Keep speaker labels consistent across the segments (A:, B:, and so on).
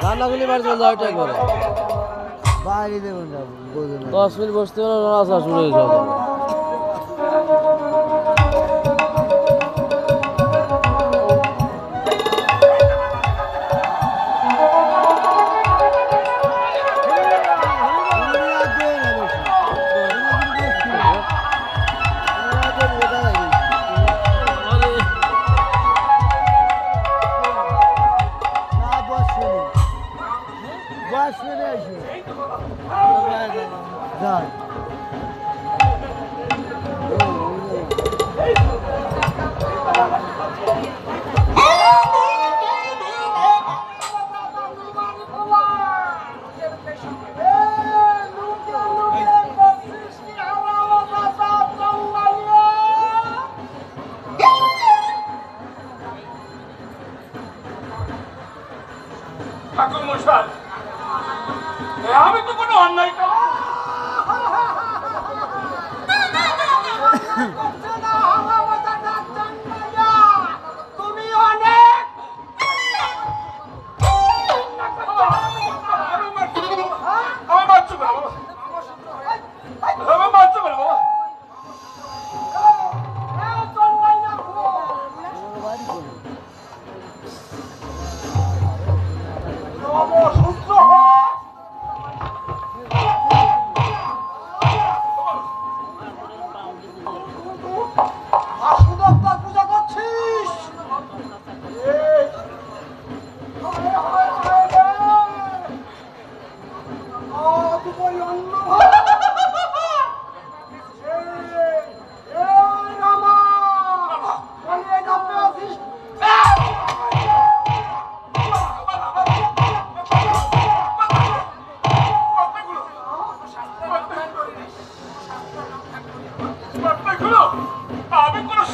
A: রান্নাগুলি বাড়ি চলে যাওয়া করে 10 মিনিট বসতে আসা শুরু হয়ে যাবে।
B: ঠাকুর মশাই, আমি তো কোনো অন্যায়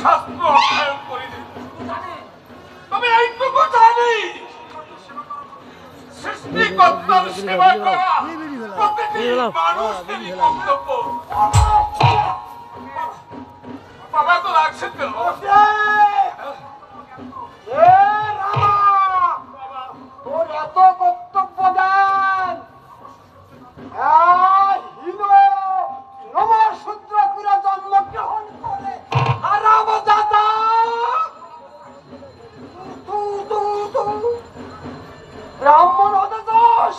B: শাস্ত্র অধ্যয়ন করিনি, তবে এইটুকু জানি সৃষ্টিকর্তার সেবা করা প্রতিটি মানুষেরই কর্তব্য। বাবা তো লাগছেন কেন?
C: তোর এত বক্তব্য দেন নমশূদ্র করে জন্মগ্রহণ করে আরাম দাদা ব্রাহ্মণ হতে চাস?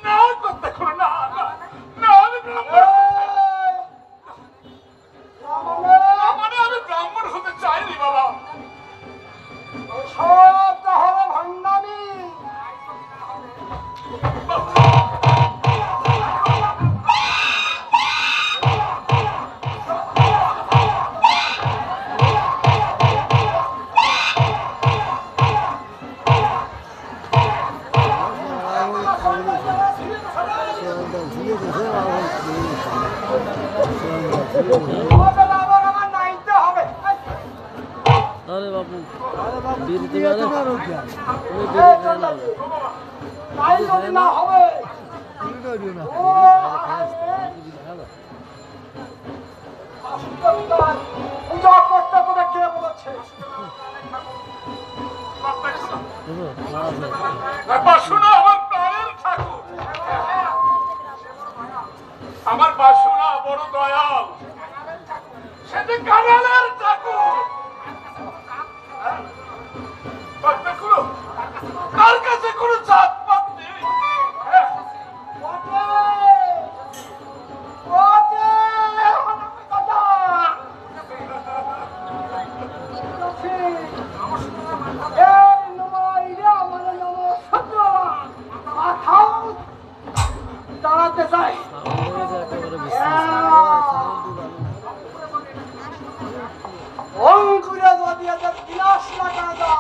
B: না করতে করো না, না আমি ব্রাহ্মণ, মানে আমি ব্রাহ্মণ হতে চাইনি বাবা।
C: সব তাহলে ভণ্ডামি। আমার নাইতে হবে।
A: আরে বাবু বিড়ি দিবে না, তুমি বিড়ি খেয়ে নাও।
C: তাই যদি না হবে ও পূজা করতে তোকে কে বলেছে?
B: বাসনা আমার প্রাণের ঠাকুর, আমার বাসনা বড় দয়াল, সে যে কানালের ঠাকুর। তার কাছে কোনো জাত পাত নেই।
C: দাঁড়াতে চাই অঙ্কুরে যদি এদের বিনাশ না করা যায়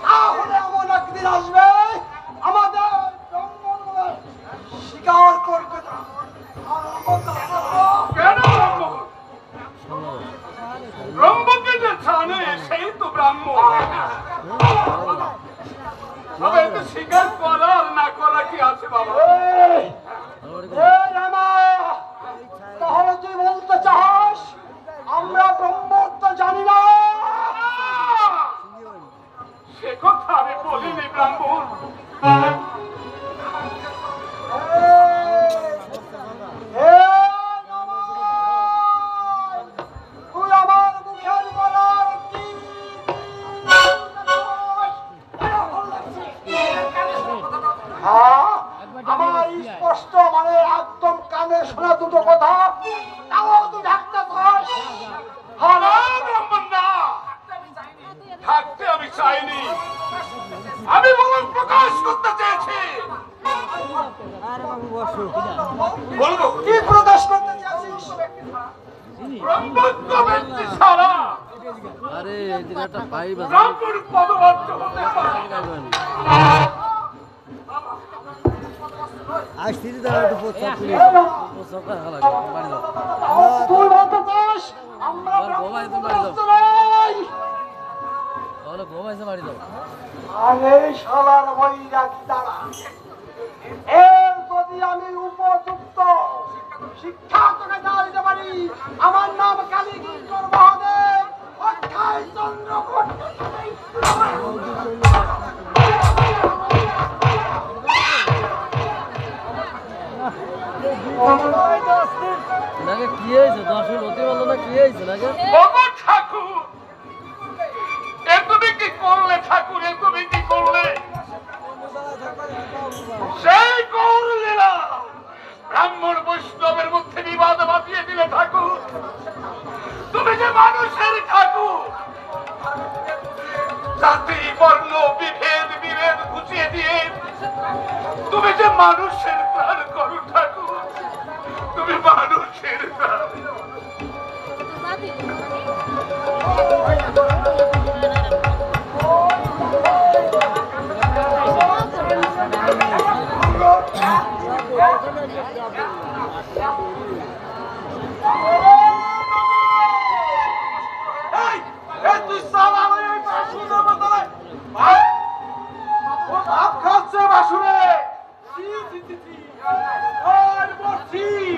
C: তাহলে এমন একদিন আসবে আমাদের ব্রহ্মণের স্বীকার করবে না।
B: কেন ব্রাহ্মণ? ব্রহ্মকে যে জানে সেই তো ব্রাহ্মণ। তবে এতে স্বীকার করা আর না করা কি আছে বাবা?
C: তাহলে তুই বলতে চাস আমরা ব্রহ্মত্ব জানি না?
B: সে কথা আমি বলিনি ব্রাহ্মণ।
C: তুই আমার মুখের বলার কি আমার স্পষ্ট মানে একদম কানে শোনা দুটো কথা, তাও তুই ঢাকতে চাস?
B: না ব্রাহ্মণ না, থাকতে আমি চাইনি, আমি বরং প্রকাশ করতে চেয়েছি। বলবো
C: কি প্রকাশ করতে চাচ্ছিস?
B: ব্রহ্মত্ব ব্যক্তি ছাড়া
A: আরে এদিকে একটা পাইপ আছে,
B: ব্রাহ্মণ পদবদ্ধ হতে পারে না।
A: আসছিলি তারা একটু প্রস্তাব তুলি, প্রস্তাব দেখা লাগে বাড়ি যাও।
C: তুই বলতে চাস আমরা
A: আর ঘুমাই তো বাড়ি যাও,
C: নই?
A: তাহলে ঘুমাইছে বাড়ি যাও।
C: আরে শালার বৈরাগী দাঁড়া, এর যদি আমি উপযুক্ত শিক্ষা তোকে না দিতে পারি, আমার নাম কালীকিঙ্কর মহাদেব, অক্ষয় চন্দ্র
A: নাকি কি হয়েছে? 10 মিনিট হতে পারলো না, কি হয়েছে নাকি?
B: ওগো ঠাকুর, এ তুমি কি করলে ঠাকুর, এ তুমি কি করলে? সেই করলে না, ব্রাহ্মণ বৈষ্ণবের মধ্যে বিবাদ বাঁধিয়ে দিলে ঠাকুর। তুমি যে মানুষের ঠাকুর, জাতি বর্ণ বিভেদ বিভেদ ঘুচিয়ে দিয়ে তুমি যে মানুষের প্রাণ করো ঠাকুর, তুমি মানুষের প্রাণ।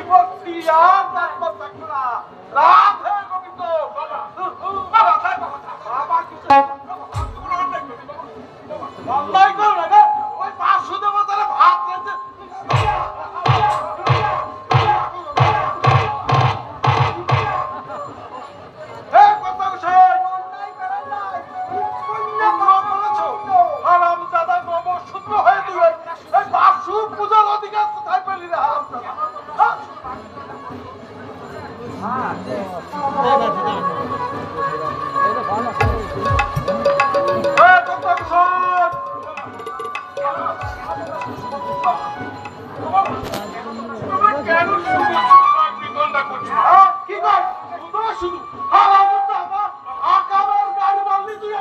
B: ভক্তি আর তারপর থাকবে না। রাধে গোবিন্দ। বাবা, বাবা, বাবা, কিছু অন্যায় করো না রে। ওই পাঁচশো দেবো তারা ভাত রেখে পূজার অধিকার কোথায় পেলি রে? কেন বিতরণটা করছিস? কি কর শুধু আকাবের গাড়ি মারলি তুই।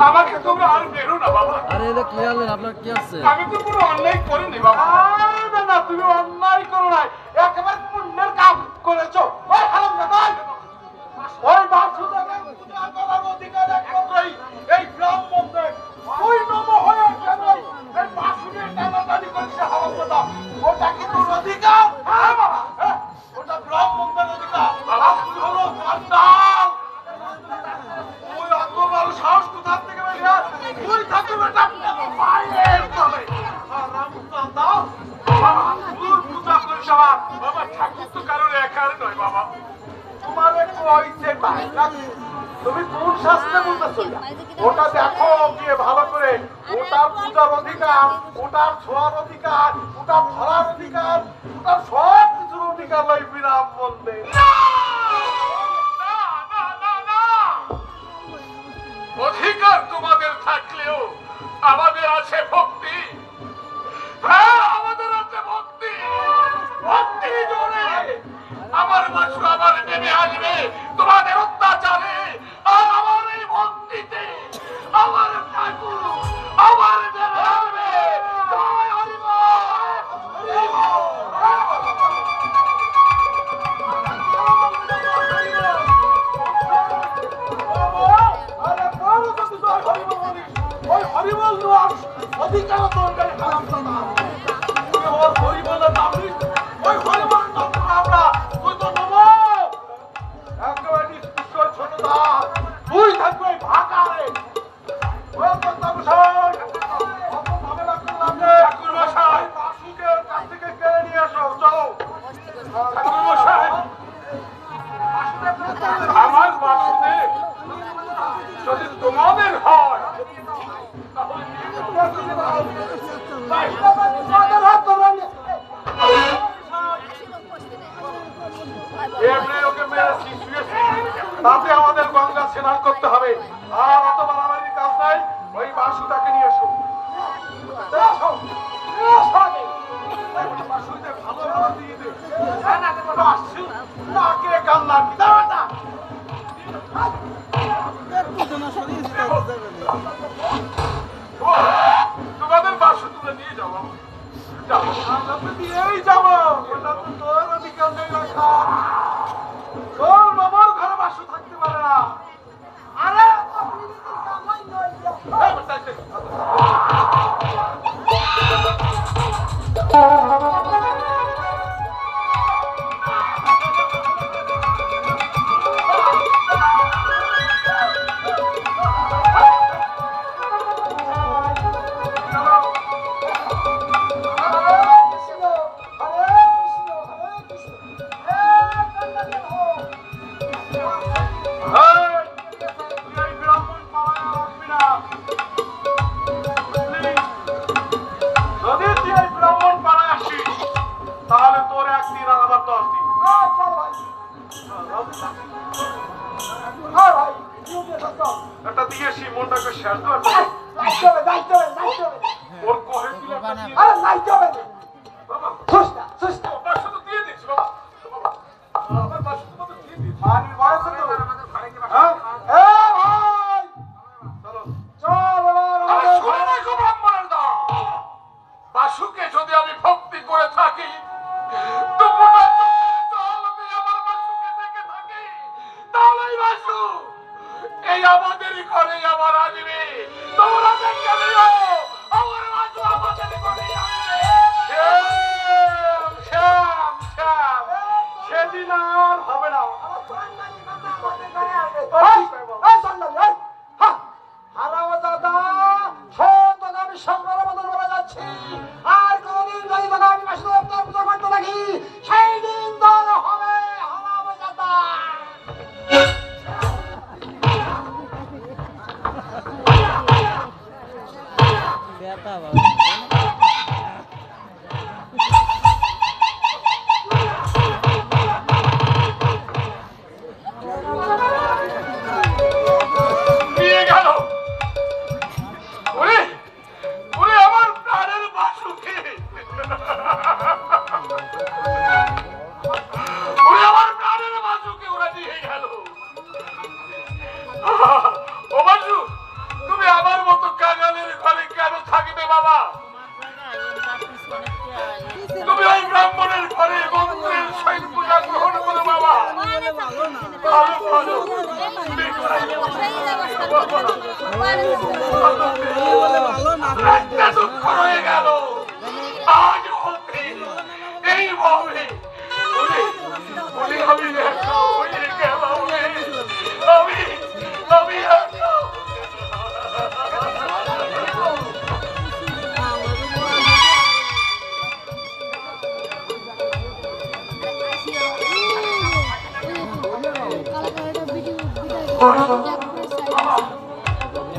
B: আমাকে তোমরা আর বেরো না বাবা।
A: আরে এটা কি হলেন? আপনার কি আছে?
B: আমি তো কোনো অন্যায় করিনি বাবা। না না, তুমি অন্যায় করো নাই, একেবারে পুণ্যের কাজ করেছো। ওই হারামজাদা, ওই বাসুদেবের পূজা করার অধিকার একমাত্রই এই ব্রাহ্মণদের। ওই নম হয়ে কেন এই বাসুদের টানাটানি করেছে হারামজাদা? ওটা কি তোর অধিকার? হ্যাঁ বাবা, ওটা ব্রাহ্মণদের অধিকার। আপনি হলো চন্ডাল। ওই অত বড় সাহস কোথা থেকে বেরিয়ে তুই থাকবে বেটা পায়ের তলে। হারামজাদা, বাবা তোর পূজা করিস আমার। বাবা ঠাকুর তো কারোর একার নয় বাবা। তোমারে কইছে বাইরা, তুমি কোন শাস্ত্রে বলতেছো? ওটা দেখো গিয়ে ভালো করে। ওটার পূজার অধিকার, ওটার ছোঁয়ার অধিকার, ওটার ধরার অধিকার, ওটার সব কিছুর অধিকার লই বিরাম বলতে। অধিকার তোমাদের থাকলেও আমাদের আছে ভক্তি। হ্যাঁ, আমাদের আছে ভক্তি। ভক্তি জোরে আমার মাসু আমার নেমে আসবে তোমাদের অত্যাচারে। আর আমার এই ভক্তিতে আমার ঠাকুর আমার নেমে আসবে। জয় হরি বল, হরি বল। আরে বলো তো তুই জয় হরি বল বলিস। ওই হরি বল দেওয়ার অধিকার দরকার হারামজাদা। তুই ওর হরি বলের নাম নিস, ওই হরি বলের নাম আমরা। তুই তো নমো একেবারে নিষ্ঠুর ছোট দাস। তুই থাকবে ভাগারে। ওই কর্তামশাই, অত ঝামেলা করলাম যে ঠাকুরমশাই বাসুকে কাছ থেকে কেড়ে নিয়ে এসো। চলো ঠাকুরমশাই, আমার বাসুদেব যদি তোমাদের হয় তাতে আমাদের গঙ্গা স্নান করতে হবে। আর অত বাড়াবাড়ির কাজ নাই। ওই বাসুটাকে নিয়ে এসো। ভালো ভালো দিয়ে দে। বাসু নাকে কান্না কি দাওয়াটা। তোমাদের বাসু তুলে নিয়ে যাবো। আমরা তো দিয়েই যাবো। ওটা তো তোর অধিকার নেই রাখা। তোর বাবার ঘরে বাসু থাকতে পারে না। আরে তাহলে তোর একদিন আর আমার 10 দিন। একটা দিয়েছি মনটাকে শেষ ওর কহে দিলে বাবা দিয়ে দিচ্ছি বাবা। আমার বাসু তোমাদের দিয়ে দিচ্ছি। পানি বয়স তো হ্যাঁ এ ভাই চলো চল এবার
D: আমি শুনে রাখো ব্রাহ্মণের দল, বাসুকে যদি আমি ভক্তি করে থাকি, দুপুরবেলা জল দিয়ে আমার বাসুকে দেখে থাকি, তাহলেই বাসু এই আমাদেরই ঘরে আবার আসবে। তোমরা দেখে নিও, আমার বাসু আমাদেরই ঘরে আসবে।
B: শ্যাম শ্যাম সেদিন আর হবে না
C: আর কোনদিন যদি তোকে আমি মাসে পুজো করতে থাকি সেই দিন তোর হবে হারামজাদা।
A: ব্যথা বাবা
D: নিয়ে গেল ওরে ওরে আমার প্রাণের বাসুকে, ওরে আমার প্রাণের বাসুকে ওরা নিয়ে গেল। ও বাসু, তুমি আমার মতো কাঙালের ঘরে কেন থাকবে বাবা? তুমি ওই ব্রাহ্মণের ঘরে মন্ত্রের সহিত পূজা গ্রহণ করো বাবা। ভালো ভালো একটা দুঃখ রয়ে গেল, আজ হতে এইভাবে আমি একা হয়ে গেলাম রে। আমি একা।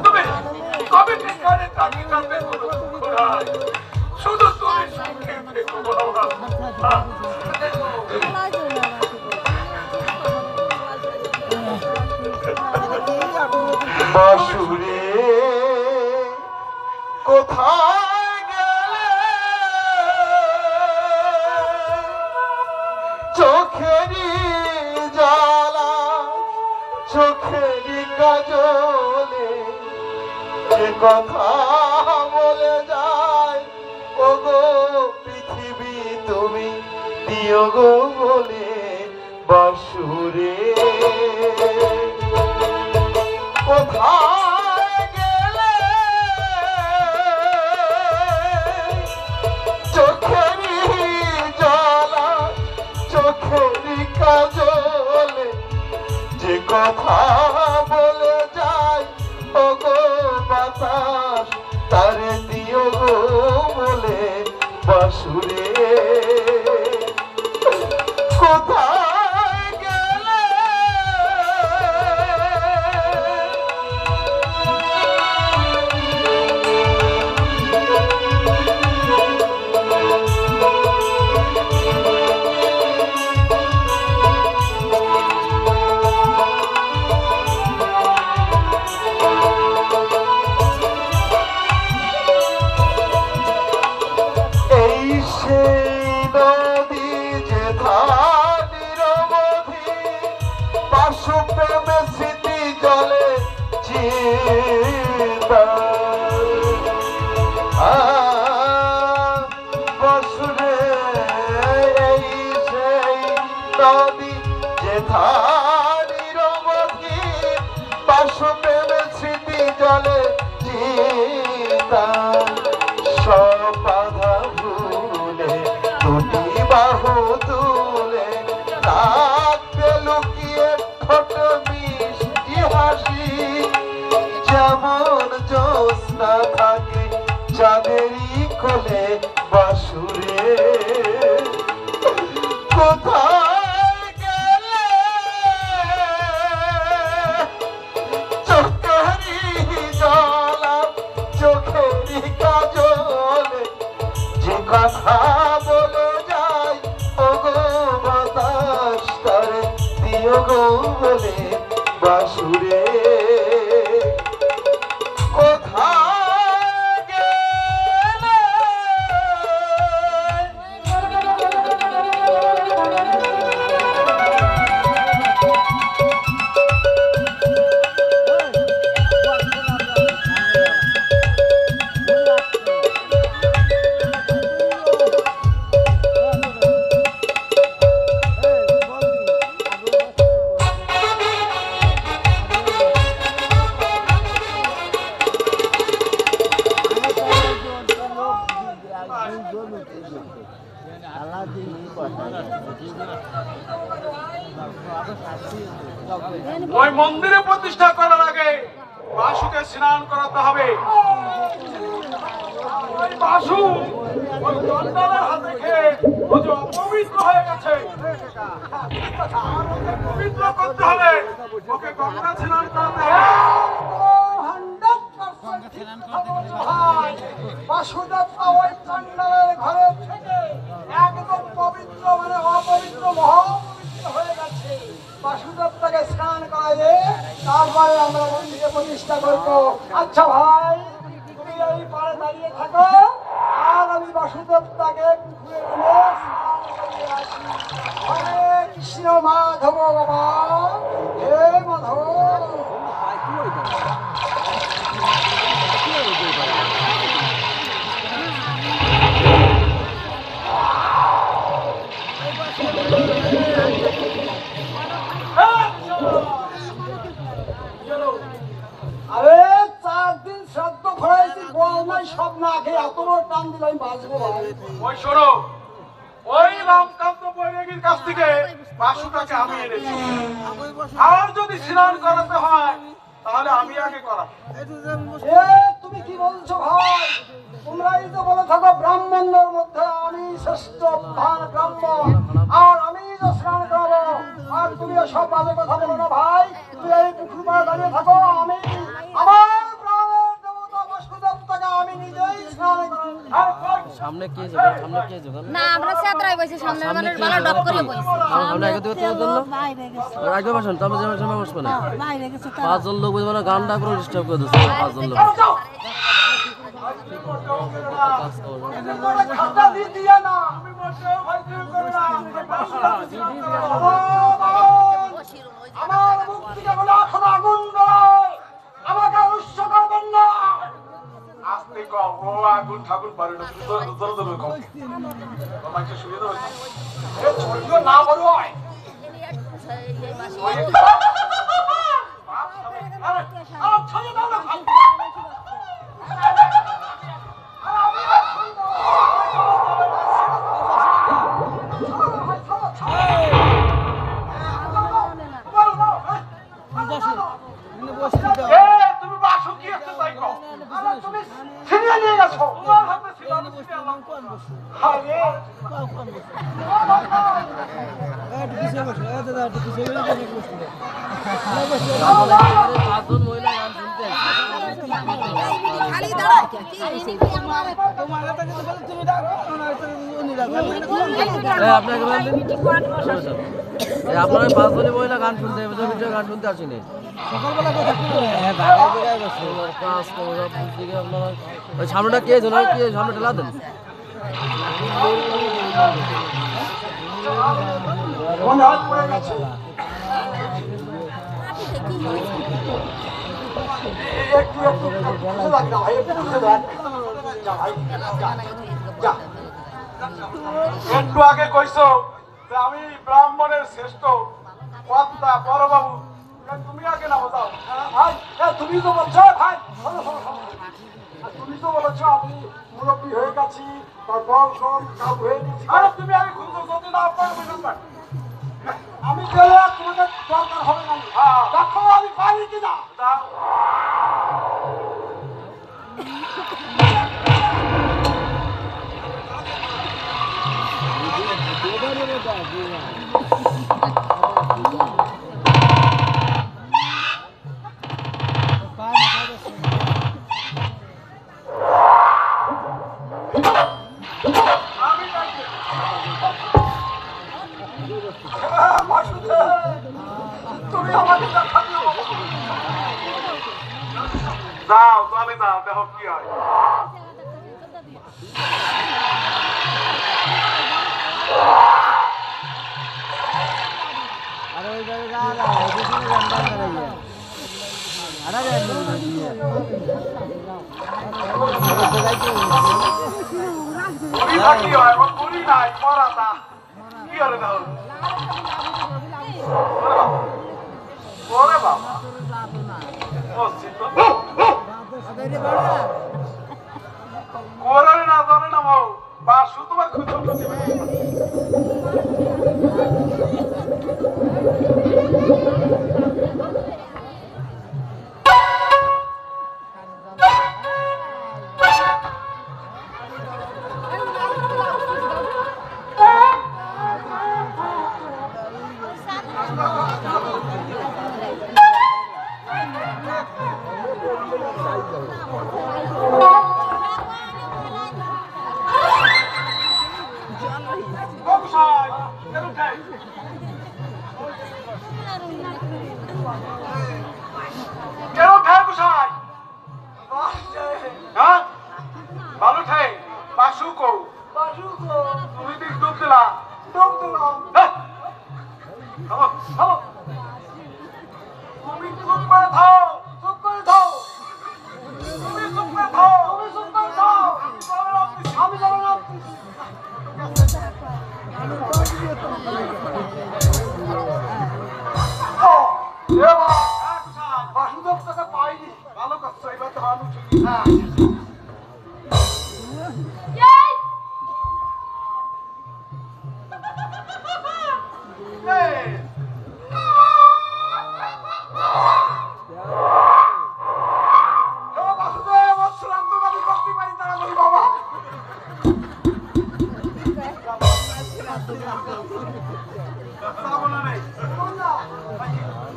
D: তুমি কবে ঠিকানে থাকি তাতে কোনো দুঃখ নাই, শুধু তুমি সুখে থেকো বাবা।
B: বাসুরে কোথায় গেলে চোখেরই জ্বালা চোখেরই কাজলে যে কথা বলে যায়, ও গো পৃথিবী তুমি দিও গো বলে বাসুরে কোথায় গেলে চোখেরই জ্বালা চোখেরই কাজলে যে কথা বলে যায়, ও গো বাতাস তারে দিও গো বলে বাসুরে কোথায় গেলে এই সেই নদী যে ধানির মধি পাশু প্রেমে স্মৃতি জলে চিন্তা বসুরে এই সেই নদী যে ধানির মধি পাশু প্রেমে স্মৃতি জলে চিন্তা সব বাধা ভুলে দুটি বাহু তুলে রাখতে লুকিয়ে ঠোঁট মিষ্টি হাসি, যেমন জ্যোৎস্না থাকে চাঁদেরই কোলে বাসুরে কোথায় গেলে চোখেরই জ্বালা চোখেরই কাজলে যে কথা বলে যায়, ও গো বাতাস তারে দিও গো বলে বাসুরে কোথায় গেলে ওই মন্দিরে প্রতিষ্ঠা করার আগে বাসুকে স্নান করাতে হবে। ওই বাসু ওই চন্ডালের হাতে খেয়ে ও যে অপবিত্র হয়ে গেছে, আর ওকে পবিত্র করতে হবে, ওকে গঙ্গা স্নান করাতে হবে।
C: বাসুদেবতা ওই চন্ডালের ঘরে থেকে একদম পবিত্র মানে অপবিত্র মহাপবিত্র হয়ে গেছে। বাসুদেবতাকে স্নান করাইয়ে তারপরে আমরা মন্দিরে প্রতিষ্ঠা করবো। আচ্ছা ভাই, তুমি এই পাড়ে দাঁড়িয়ে থাকো, আর আমি বাসুদেবতাকে পুকুরে এনে স্নান করিয়ে আসি। হরে কৃষ্ণ মাধব বাবা, হে মাধব। আরে 4 দিন শ্রাদ্ধ ভরাইছি, গোয়াল নাই, সব না খেয়ে এত বড় টান দিলে আমি বাঁচবো ভাই।
B: ওই শোনো, ওই রামকান্ত বৈরাগীর কাছ থেকে বাসুটাকে আমি এনেছি। আর যদি স্নান করাতে হয় তাহলে আমি আগে করাবো।
C: এ তুমি কি বলছো ভাই? তোমরাই তো বলে থাকো ব্রাহ্মণদের মধ্যে আমি শ্রেষ্ঠ প্রধান ব্রাহ্মণ, আর আমি যে স্নান করাবো, আর তুমি সব বাজে কথা বলো না ভাই। তুমি এই পুকুর পাড়ে দাঁড়িয়ে থাকো, আমি আমার প্রাণের দেবতা বাসুদেবতাকে আমি নিজেই স্নান করাবো।
A: সামনে কে যাবে? সামনে কে যাবে?
E: না আমরা সাদরাই বসে সামনে মানুষ ভালো ডক করে বসে
A: সামনে আগে থেকে তোর জন্য
E: বাইরে গেছে
A: রাখবে বসেন, তবে যাবে সামনে বসবে না।
E: বাইরে গেছে তো
A: পাঁচজন লোক বুঝবে না, গানটা করে ডিস্টার্ব করে দিচ্ছে পাঁচজন লোক।
C: খাতা দিয়ে দিয়ে না,
B: আমি বলতেও ভয় তুমি করো না।
C: আমার মুখ থেকে বলে এখন আগুন বেরোয়, আমাকে উৎস করবেন না।
B: আস্তে কম, ও আগুন ঠাকুর পারে না, তুমি জোরে জোরে কম। তোমাকে শুয়ে দেবো।
C: এ ছড়িও না বড় হয়।
B: তুমি বাসু কি একটা তাই কও।
C: তুমি ছিনিয়ে নিয়ে গেছো।
B: তোমার হাতে ছিল আমি ছিনিয়ে আনলাম।
C: আরে
A: পাঁচজন মহিলা গান শুনতে
E: খালি দাঁড়ায় কি হইছে
A: আপনাকে আপনারা পাঁচজনই মহিলা গান শুনতে ভিডিও গান শুনতে আসেনি কাজ থেকে আপনারা ওই সামনেটা কে ছিল কি সামনে ঠেলা দেন।
C: মনে হয় পড়ে গেছে। একটু একটু বুঝে লাগ না ভাই, একটু বুঝে লাগ। যা ভাই, যা, যা।
B: একটু আগে কইছো যে আমি ব্রাহ্মণের শ্রেষ্ঠ কর্তা বড়বাবু, তুমি আগে নামো যাও।
C: ভাই, তুমি তো বলছো ভাই, শোনো, শোনো, শোনো। আর তুমি তো বলেছো আমি মুরব্বী হয়ে গেছি, তারপর সব কাজ হয়ে গেছি।
B: আরে তুমি আগে খুঁজো, যদি না পারো বুঝুন না।
C: আমি গেলে আর তোমাদের দরকার হবে না।
B: হ্যাঁ।
C: দেখো আমি পারি কিনা।
B: যাও।
C: তুমি আমাকে দেখা দিও।
B: যাও, চলে যাও, দেখো কি হয়। বুড়ি থাকি হয়, ও বুড়ি নাই, মরা তা। কি হলো দেখো। ওরে বাবা, ও চিত্ত। কোরারে না জানে না মৌ, বাসু তোমার খুঁজো খুঁজে। মানুষ হ্যাঁ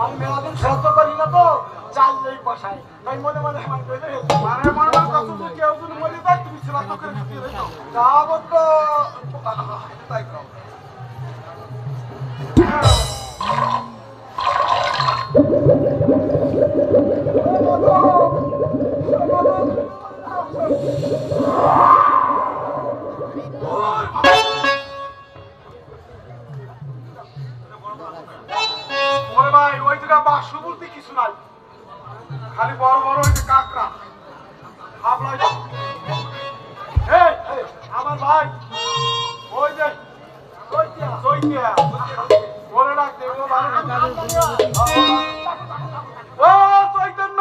B: আমি মেলাদিন শ্রাদ্ধ করি না তো চাইলেই বসাই তাই মনে মনে আমার মানে মনে মনে কত কেউ যদি মরে যায় তুমি শ্রাদ্ধ করে দিয়ে রেখো যাবো তো তাই করো ওরে ভাই ওই জায়গা বাসু বলতে কিছু নাই খালি বড় বড় ওই যে কাকড়া হাবলাই আমার ভাই ওই যে চৈতিয়া বলে রাখতে ও চৈতন্য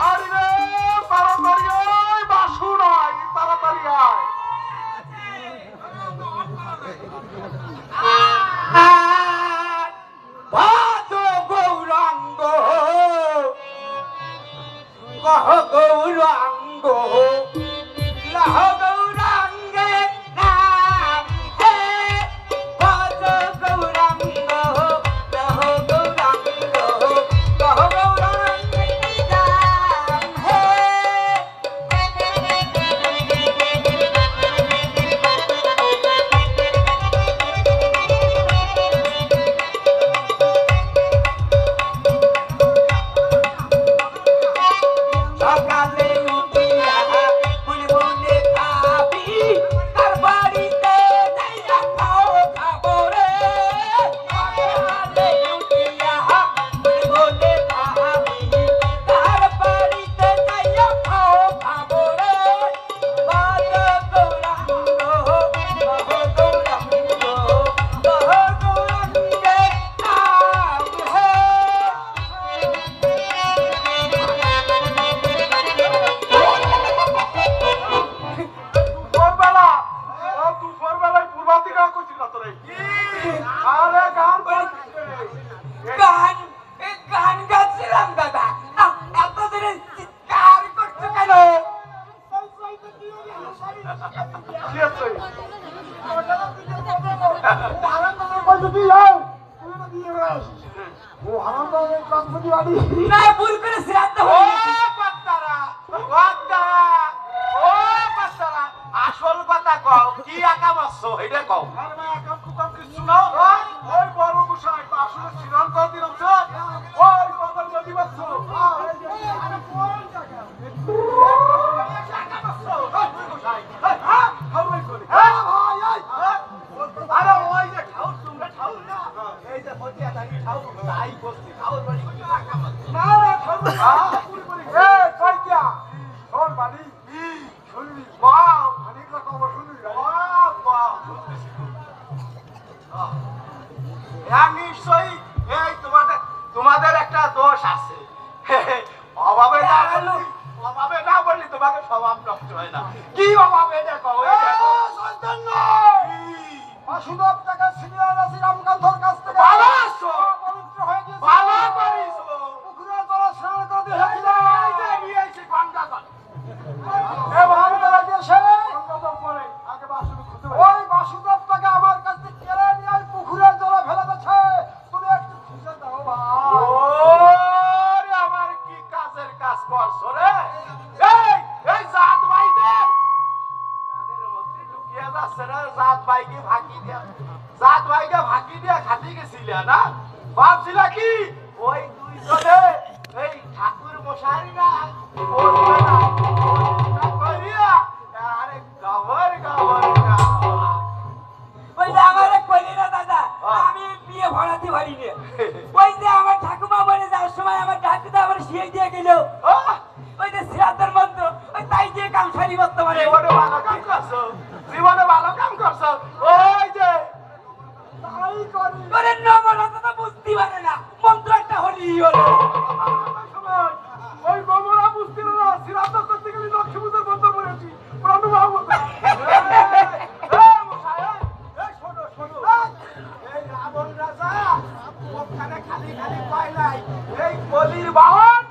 B: আরে রে তাড়াতাড়ি আয় বাসু নাই তাড়াতাড়ি আয়
C: গৌরাঙ্গ কহ গৌরাঙ্গ লাহ গৌরাঙ্গে নাম হে ভজ গৌরাঙ্গ লাহ গৌরাঙ্গ কহ গৌরাঙ্গে নাম হে সকালে উঠিয়া বুলবুলে খাবি তার বাড়িতে যাইয়া খাও খাবো রে সকালে উঠিয়া বুলবুলে খাবি তার বাড়িতে যাইয়া খাও খাবো রে ভজ গৌরাঙ্গ কহ গৌরাঙ্গ কহ গৌরাঙ্গে নাম হে
B: দুপুরবেলা দুপুরবেলায় পূর্বাতি গান করছিস না তোরে আরে গান
C: গান গান গাচ্ছিলাম দাদা এত দিনে চিৎকার করছো কেন
B: কি আছে
C: না ভুল করে শ্রাদ্ধ
B: ও
C: হয়ে গেছে।
B: পাত্তারা ও পাত্তারা আসল কথা কও কি আকা মারছো এটা কও আরে ভাই আকাম কুকাম কিছু না ওই বড় গোসাই আসলে সিরান কর দিলাম স্যার ওই বদল নদী মারছো আরে কোন জায়গা আরে ওই যে খাও তোমরা খাও না এই যে ফটিয়া থাকি খাও তাই বসছি খাও বলি না না খাও না পুরি পুরি এ কইতিয়া শোন বাড়ি শুনবি বাহ অনেক রকম শুনবি বাহ বাহ নিশ্চয়ই এই তোমাদের একটা দোষ আছে অভাবে না বললি তোমাকে স্বভাব নষ্ট হয় না কি অভাবে দেখো বাসুদেব টাকা সিনিয়র আছে রামকান্তর কাছ থেকে ভালো আছো পবিত্র হয়ে গেছে ভালো করিস পুকুরে জল স্নান করে দিয়েছিলাম এই যে নিয়েছি গঙ্গা জল এ ভালো লাগেছে গঙ্গা জল পরে আগে বাসুদেব খুঁজে ওই বাসুদেব টাকা আমার কাছ থেকে কেড়ে নিয়ে ওই পুকুরের জলে ফেলে দিয়েছে তুমি একটু খুঁজে দাও ভাই ওরে আমার কি কাজের কাজ করছো রে এই জাত ভাই দে কানের মধ্যে ঢুকিয়ে যাচ্ছে না জাত ভাইকে ফাঁকি দিয়ে খাতি গেছিলা না ভাবছিলা কি ওই দুইজনে এই ঠাকুর মশাই না বসবে না করিয়া আরে গবর
C: ওই যে আমার কইলি না দাদা আমি বিয়ে ভরাতে পারিনি ওই যে আমার ঠাকুমা বলে যাওয়ার সময় আমার ঠাকুরদা আমার শিয়ে দিয়ে গেল ওই যে শ্রাদ্ধের মন্ত্র ওই তাই দিয়ে কাম সারি বর্তমানে
B: জীবনে ভালো কাম করছো ওই যে তাই করি
C: করে নবরত্ন তো বুঝতে পারে না মন্ত্র একটা হলি হলো
B: ওই বাবু বাহন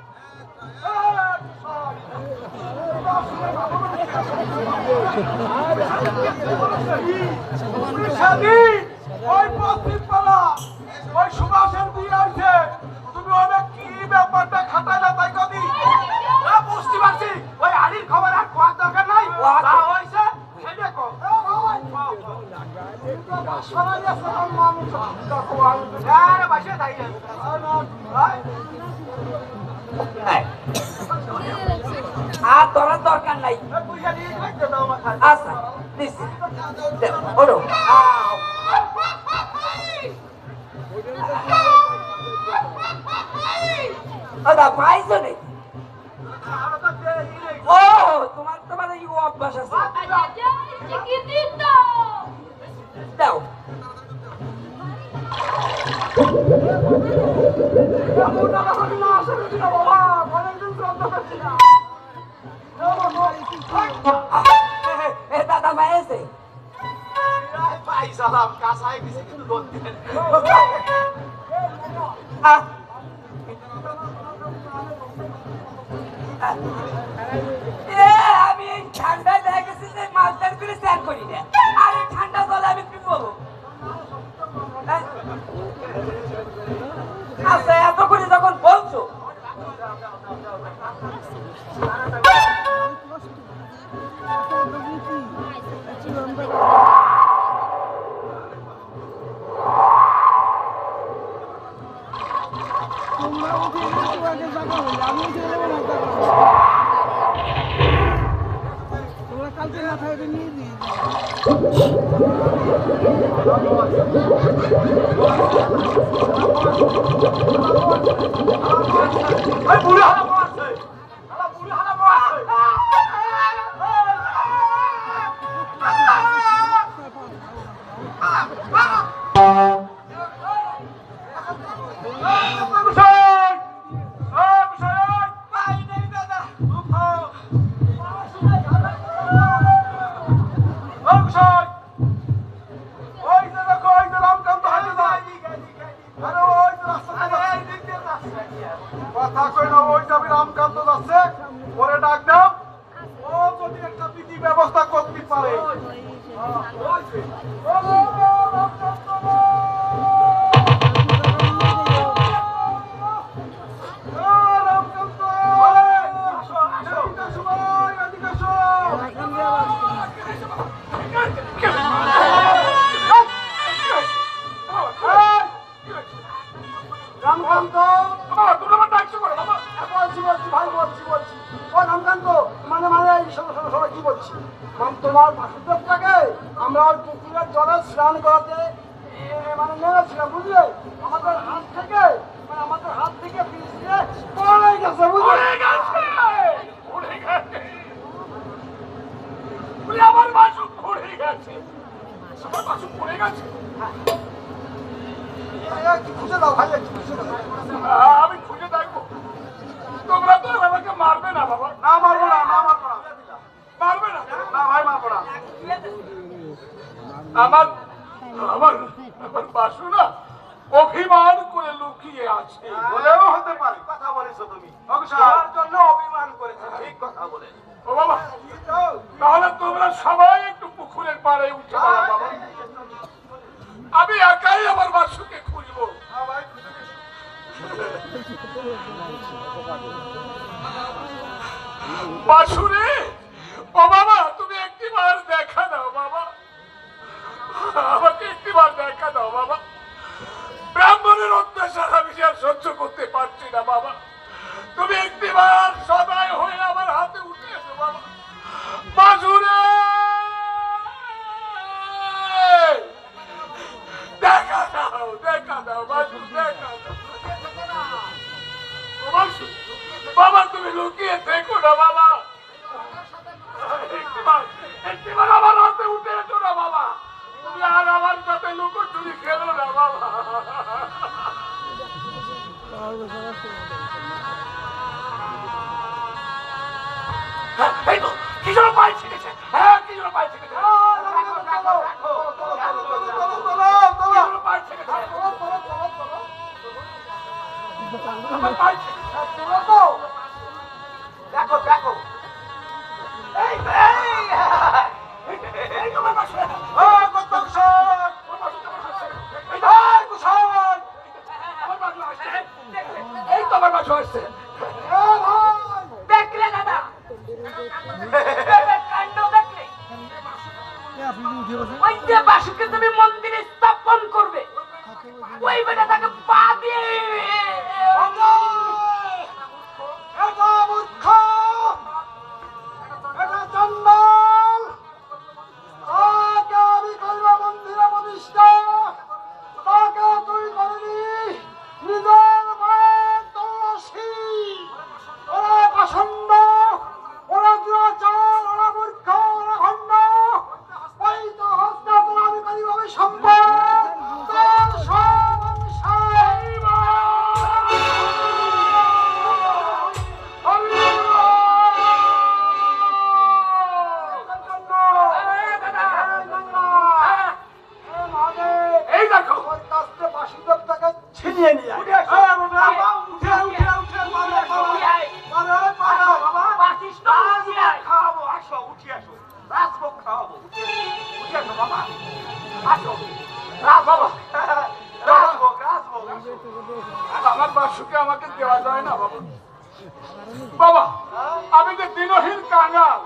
B: ওই পশ্চিম পালা ওই সুভাষের বিয়ে হয়েছে তুমি অনেক কি ব্যাপারটা খাটাইলা তাই কদি বুঝতে পারছি ওই হাড়ির খবর আর কোয়ার দরকার নাই যা হয়েছে সেটা কম
F: আর ধরার দরকার নাই। আচ্ছা দিচ্ছি ওরো দাদা পাইছো নাকি? ও তোমার তোমার এই অভ্যাস আছে দাও দাদা পাইছে
B: পাইসালাম কাঁচাই গেছে কিন্তু ধরতে
F: আমি এই ঠান্ডায় দেখা গেছি যে মাছদার করে স্নান করি না আর এই ঠান্ডা জলে আমি কি করবো? আচ্ছা এত করে যখন বলছো
C: তোমরা কালকে না থাকবে নিয়ে দিই
B: বুড়ি হালা মারছে বুড়ি হালা মারছে কথা কই না ওই যাবি রামকান্ত যাচ্ছে ওরে ডাক দাও ও যদি একটা বিধি ব্যবস্থা করতে পারে রামকান্ত তোমার বাসুদেবটাকে আমরা পুকুরের জলে স্নান করাতে মানে নেমেছিলাম বুঝলে আমাদের হাত থেকে পিছিয়ে পড়ে গেছে বুঝলে
D: আমার বাসুক পড়ে গেছে আমার বাসুক পড়ে গেছে
B: খুঁজে দাও ভাই একটু খুঁজে দাও
D: আমি খুঁজে দেখবো তোমরা তো আমাকে মারবে না বাবা
B: না মারবো না না মারবো না
D: মারবে না
B: না ভাই মারবো না
D: আমার আমার আমার বাসু না অভিমান করে লুকিয়ে আছে
B: বলেও হতে পারে কথা বলেছো তুমি তোমার জন্য অভিমান করেছে ঠিক কথা বলে
D: ও বাবা তাহলে তোমরা সবাই একটু পুকুরের পাড়ে উঠে দাঁড়া বাবা আমি একাই আমার বাসুকে খুঁজবো বাসুরে ও বাবা তুমি একটিবার দেখা দাও বাবা আমাকে একটিবার দেখা দাও বাবা ব্রাহ্মণের অত্যাচার আমি আর সহ্য করতে পারছি না বাবা তুমি একটিবার সদয় হয়ে আমার হাতে উঠে এসো বাবা বাসুরে দেখা দাও বাসু দেখা দাও বাসু বাবা তুমি লুকিয়ে দেখো না বাবা একটিবার আমার হাতে উঠে এসো না বাবা তুমি আর আমার সাথে লুকোচুরি খেলো না বাবা এই তো কি জন্য পায়ে ছিটেছে হ্যাঁ কি জন্য পায়ে ছিটেছে আমার ভাই
B: দেখো দেখো দেখো
D: এই এই তোমার বাসু
B: গৌতম স্যার কুশল
D: আমার বাসু আসছে এই তোমার বাসু আসছে
F: দেখলে দাদা কাণ্ড দেখলে ওই যে বাসুকে তুমি মন্দিরে স্থাপন করবে ওই বেটা তাকে পা দিয়ে
B: এটা মূর্খ এটা চন্ডাল তাকে আমি করব মন্দিরে প্রতিষ্ঠা তাকে তুই করবি নিজের মায়ের তল্লাশি ওরা পাষণ্ড ওরা দুরাচার ওরা মূর্খ ওরা খণ্ড ওই তো হস্তা তোরা আমি করিব আমি সম্ভব তার সব অংশাই
D: এই দেখো
B: ছিনিয়ে নিয়ে
D: উঠে আসো।
F: বাসিস তো উঠে আয়।
B: খাওয়াবো আসো উঠি আসো রাজভোগ খাওয়াবো উঠি আসো বাবা আসো
D: বাবা
B: রাজভোগ রাজভোগ আসো।
D: আমার বাসুকে আমাকে দেওয়া যায় না বাবা বাবা আমি যে দিনহীন কাঙাল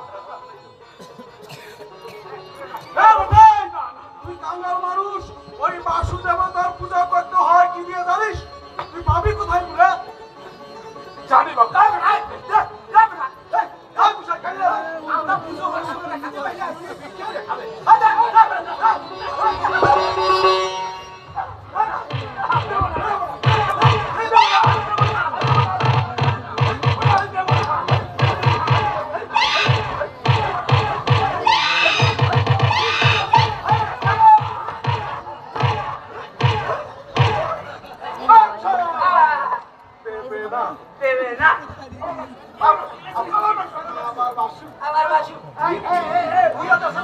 B: তুই কাঙ্গাল মানুষ ওই বাসু দেবতার পূজা করতে হয় কি দিয়ে জানিস তুই পাবি কোথায় বলে
D: জানি বাবা
B: আমরা পুজো করে খাতে পাই না কে দেখাবে
F: দেবে না
B: আমার বাসু
F: আমার বাসু
B: ভুইয়া দশা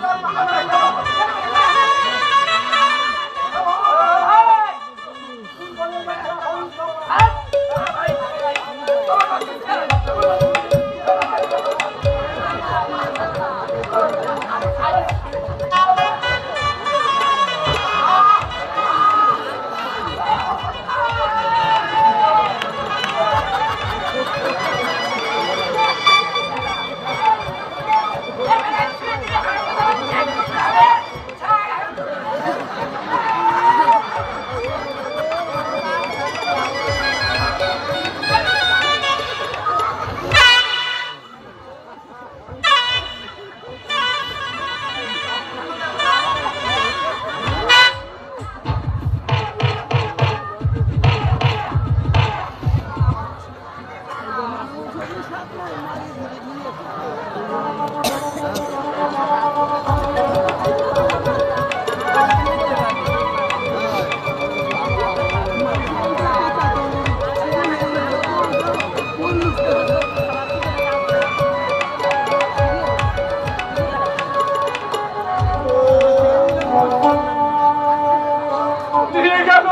D: নিয়ে গেল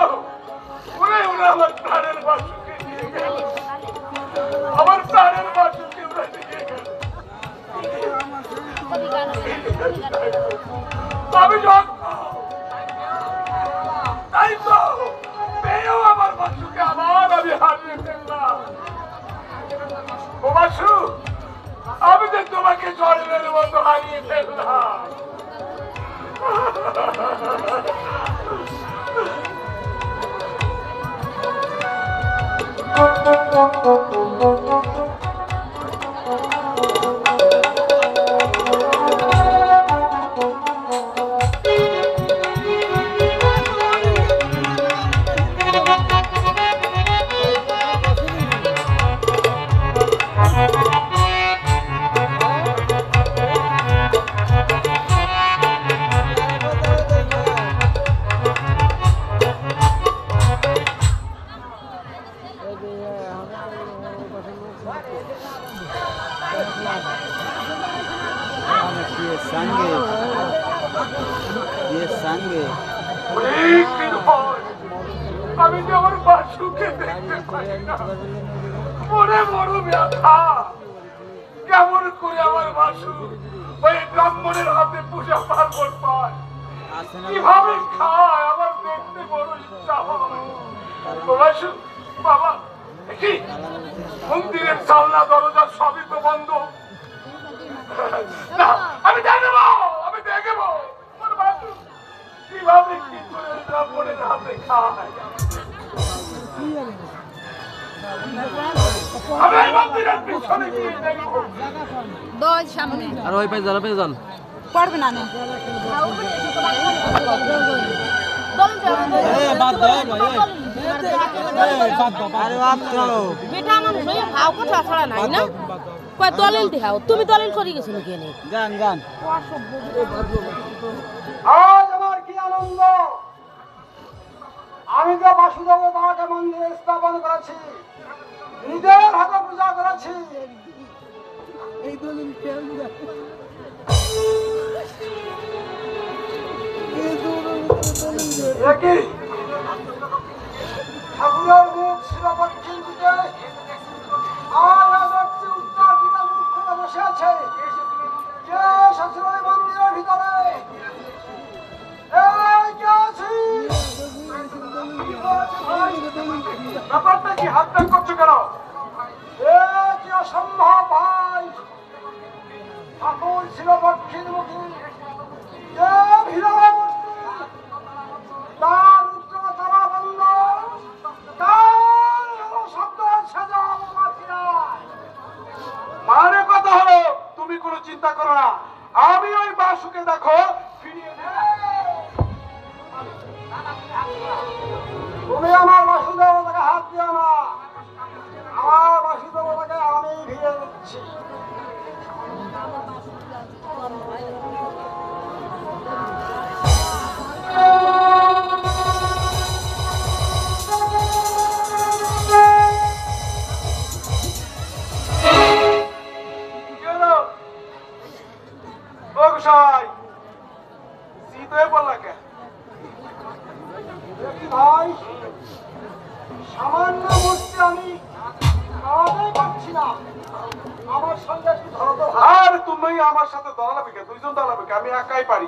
D: ওরে ওরা আমার প্রাণের বাসুকে নিয়ে গেল আমার প্রাণের বাসুকে ওরা নিয়ে গেল আমি তাই তো পেয়েও আমার বাসুকে আবার আমি হারিয়ে ফেললাম ও বাসু আমি যে তোমাকে জন্মের মতো হারিয়ে ফেললাম
A: ये संगे
D: অনেক দিন পর আমি যে আমার বাসুকে দেখতে পাই না, মনে বড় ব্যথা। কেমন করে আমার বাসু ওই ব্রাহ্মণের হাতে পূজা পার্বণ পায়, কিভাবে খায়, আমার দেখতে বড় ইচ্ছা হয়। ও বাসু, বাবা, কি মন্দিরের জানলা দরজা সবই তো বন্ধ। না, আমি দেখবো, আমি দেখবো আমার বাসু কিভাবে কি করে ওই ব্রাহ্মণের হাতে খায়। আমি এই মন্দিরের পিছনে গিয়ে দেখবো।
E: দশ সামনে
A: আর ওই পেয়ে যান
E: পড়বে না না বেটা মানুষ হয়ে ভাও কথা ছড়া নাই না কয় দলিল দেখাও তুমি দলিল করে গেছো নাকি এনে
A: গান
C: আজ আমার কি আনন্দ, আমি যে বাসুদেব বাবাকে মন্দিরে স্থাপন করেছি, নিজের হাতে পূজা করেছি। দেখি ঠাকুরের মুখ ছিল পশ্চিম দিকে, আর দেখছি উত্তর দিকে মুখ করে বসে আছে। কে এসেছিল ওই মন্দিরের ভিতরে? এই কে আছিস?
B: ব্যাপারটা কি? হাত ব্যাগ করছো কেন?
C: এ কি অসম্ভব ভাই! ঠাকুর ছিল দক্ষিণমুখী, এ ভিড়া মূর্তি, তার রুদ্র তারা বন্ধ, তার শব্দ সাজা
B: মানে কথা হলো, তুমি কোনো চিন্তা করো না, আমি ওই বাসুকে দেখো ফিরিয়ে নেব।
C: তুমি আমার বাসুদেবতাকে হাত দিও না, আমার বাসুদেবতাকে আমি ভিড়ে দিচ্ছি।
B: কি হলো? ও গোসাই, শীত হয়ে পড়লা কেন?
C: দেখি ভাই, সামান্য মূর্তি আমি নাড়াতেই পারছি না, আমার সঙ্গে একটু ধরো তো ভাই।
B: আর তুমি আমার সাথে দলাবে কে? দুইজন দলাবে কে? আমি একাই পারি।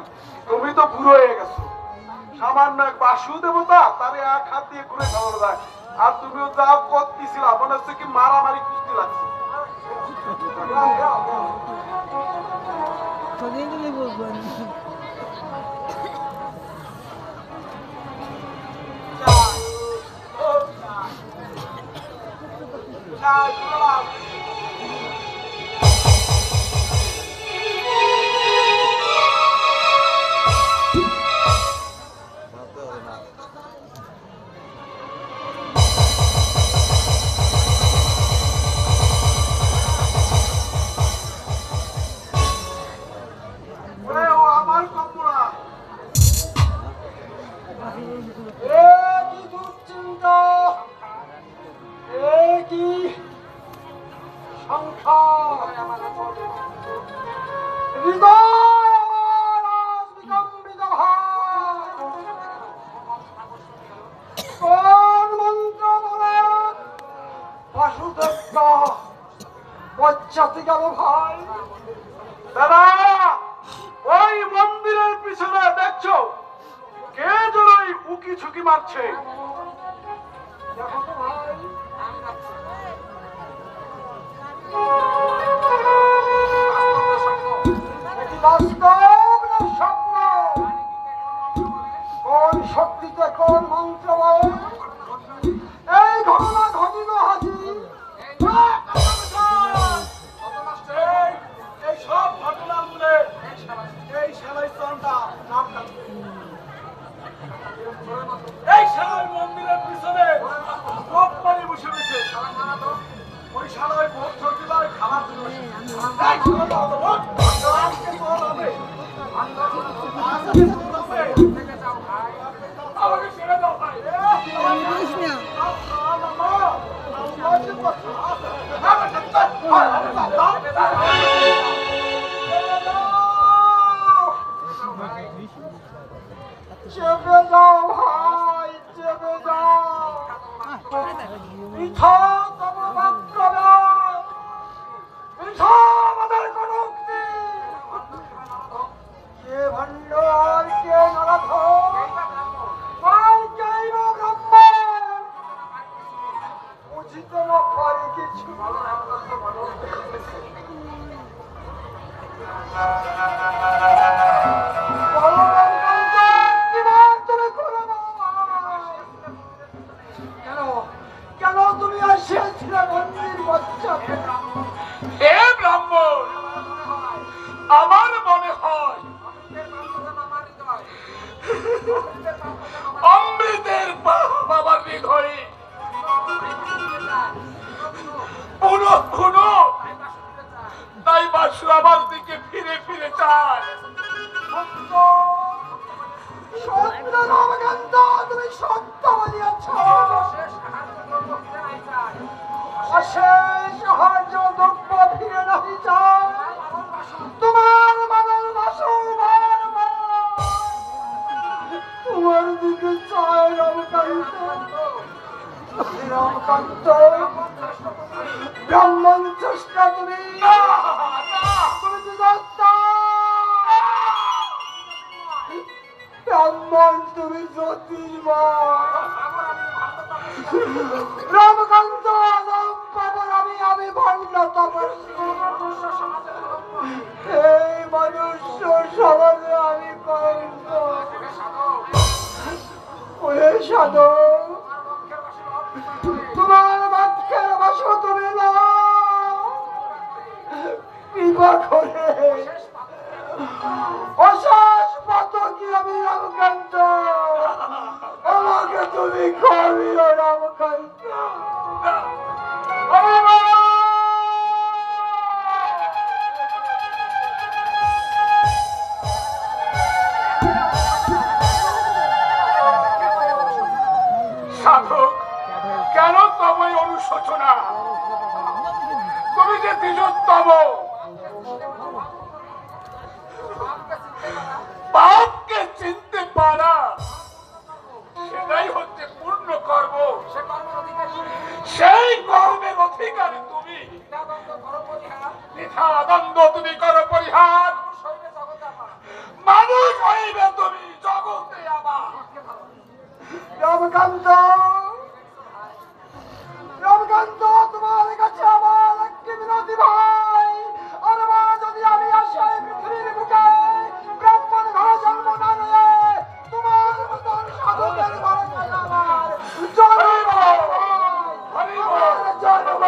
B: তুমি তো বুড়ো হয়ে গেছো। সামান্য এক বাসু দেবতা, তারে এক হাত দিয়ে ঘুরে খাওয়ানো যায়। আর তুমিও যা করতেছিলা, মনে হচ্ছে কি মারামারি কুস্তি লাগছে। ওরে, ও আমার কপড়া।
C: এ কি দুশ্চিন্তা, এ কি সংসার, হৃদয় আমার আজ বিকম্পিত ভাই। কোন মন্ত্র বলে বাসুদেবটা পশ্চাতে গেল ভাই?
B: দাদা, ওই মন্দিরের পিছনে দেখছো কে যেন ওই উকি ঝুঁকি মারছে?
C: দেখো তো ভাই, এটি বাস্তব না স্বপ্ন? কোন শক্তিতে কোন মন্ত্র বলে এই ঘটনা ঘটিল হাজি?
B: এই সব ঘটনার মূলে এই সেলাই চন্ডা নামটা। এই সেলাই মন্দিরের পিছনে রোপমারি বসে রয়েছে। ওই শালায় ভোট ঠকিলায় খাবার জন্য বসেছে। এই শালা দাও তো ভোট। আজকে তোর হবে। আজকে তোর হবে। আমাকে ছেড়ে দাও ভাই।
C: চেপে যাও ভাই, চেপে যাও। বৃথা তব বাক্যবে, বৃথা আমাদের কোনো উক্তি। কে ভণ্ড আর কে নরাধম, আর কেই বা ব্রাহ্মণ, বুঝিতে না পারি কিছু। কেন তুমি আসিয়াছিলে মন্দির বাচ্চা?
D: হে ব্রাহ্মণ, আমার মনে হয় অমৃতের বাবার হৃদয়ে পুনঃ পুনঃ তাই বাসু আমার দিকে ফিরে ফিরে চায়।
C: সত্য রামকান্ত, তুমি সত্য বলিয়াছ। অশেষ হর্য দুঃখ ফিরে নাহি যায়, তোমার মানব বাসর তোমার দিকে চায় রামকান্ত। রামকান্ত, ব্রাহ্মণ চেষ্টা তুমি, তুমি ব্রাহ্মণ, তুমি জ্যোতির্ময়। রামকান্ত, আমি ভণ্ড তপস্বী। এই মনুষ্য সমাজে আমি কলঙ্ক। ওরে সাধক, তোমার বাক্যের বাসো তুমি না, কৃপা করে অশেষ পাতকি আমি রামকান্ত, আমাকে তুমি করিও রামকান্ত।
D: সাধক, কেন তবে অনুশোচনা? তুমি যে দ্বিজোত্তম, পাপকে চিনতে পারা সেটাই হচ্ছে পূর্ণ কর্ম। সেই কর্মের অধিকারী তুমি, দ্বিধা দ্বন্দ্ব তুমি করো পরিহার। মানুষ হইবে তুমি জগতে আবার।
C: রামকান্ত, রামকান্ত, তোমার কাছে আমার একটি বিনতি ভাই। আর যদি আমি আসি এই পৃথিবীর বুকে ব্রাহ্মণ ঘরে জন্ম না নিয়ে তোমার মতন সাধকের ঘরে আমার জন্ম, আমার জন্ম।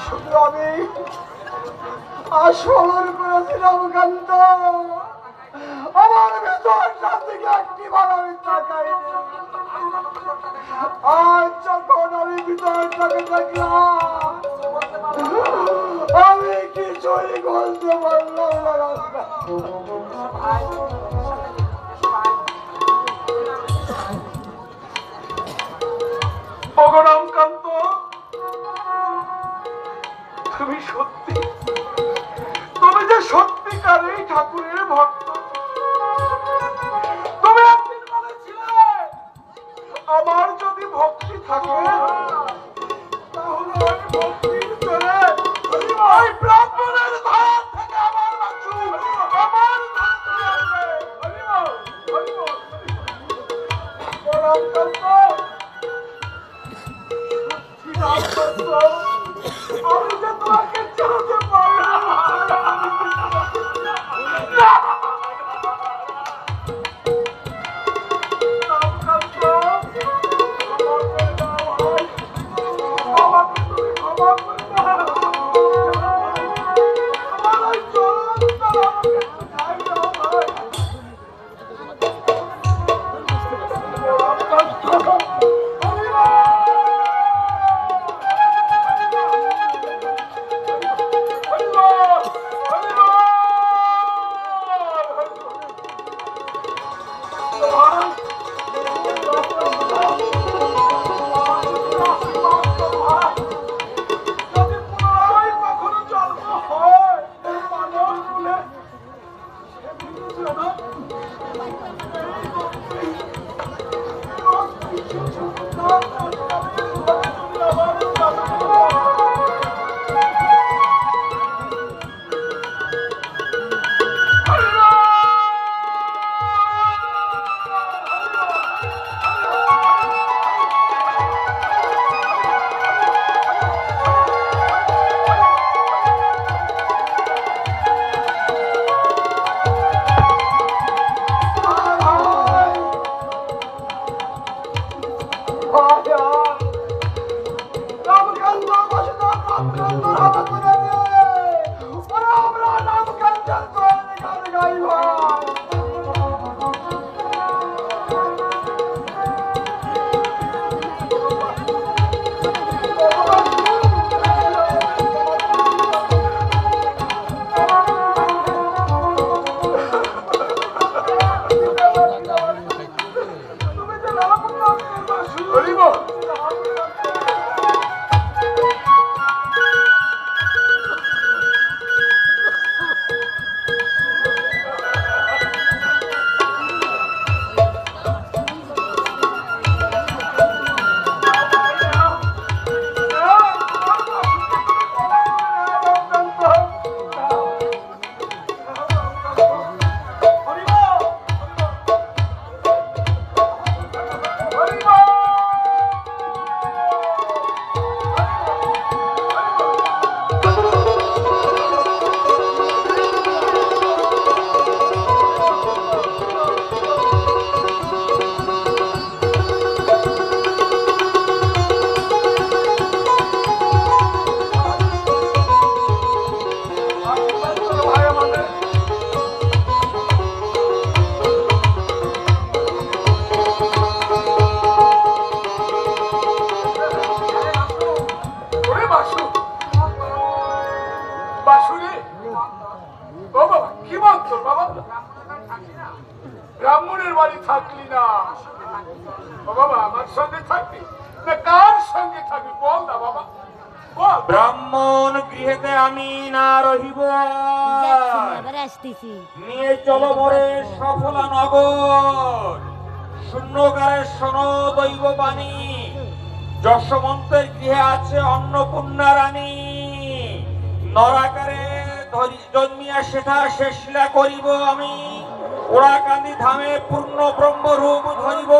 C: শুধু আমি আসল করেছি রামকান্ত, আমার ভেতরটা থেকে একটি বার আমি তাকাইনি। আজ যখন আমি ভিতরটাকে দেখলাম, আমি কিছুই বলতে পারলাম না।
D: রামকান্ত, তুমি সত্যি, তুমি যে সত্যিকারের ঠাকুরের ভক্ত। তুমি একদিন বলেছিলে আমার যদি ভক্তি থাকে তাহলে আমি ভক্তির চলে ওই ব্রাহ্মণের ধার থেকে আমার বাঁচু, আমার রামকান্ত, আমি যে তোমাকে চালাতে পারলাম। ও বাবা আমার সঙ্গে থাকবি না কার সঙ্গে থাকবি বল না বাবা বল।
B: ব্রাহ্মণ গৃহেতে আমি না রহিব,
G: আবার আসতেছি।
B: নিয়ে চলো মোরে সফলা নগর। শূন্যকারে শোনো দৈব বাণী, যশবন্তের গৃহে আছে অন্নপূর্ণা রানী। নরাকারে জন্মিয়া সেটা শেষলা করিব আমি, ওরাকান্দি ধামে পূর্ণ ব্রহ্মরূপ ধরিব।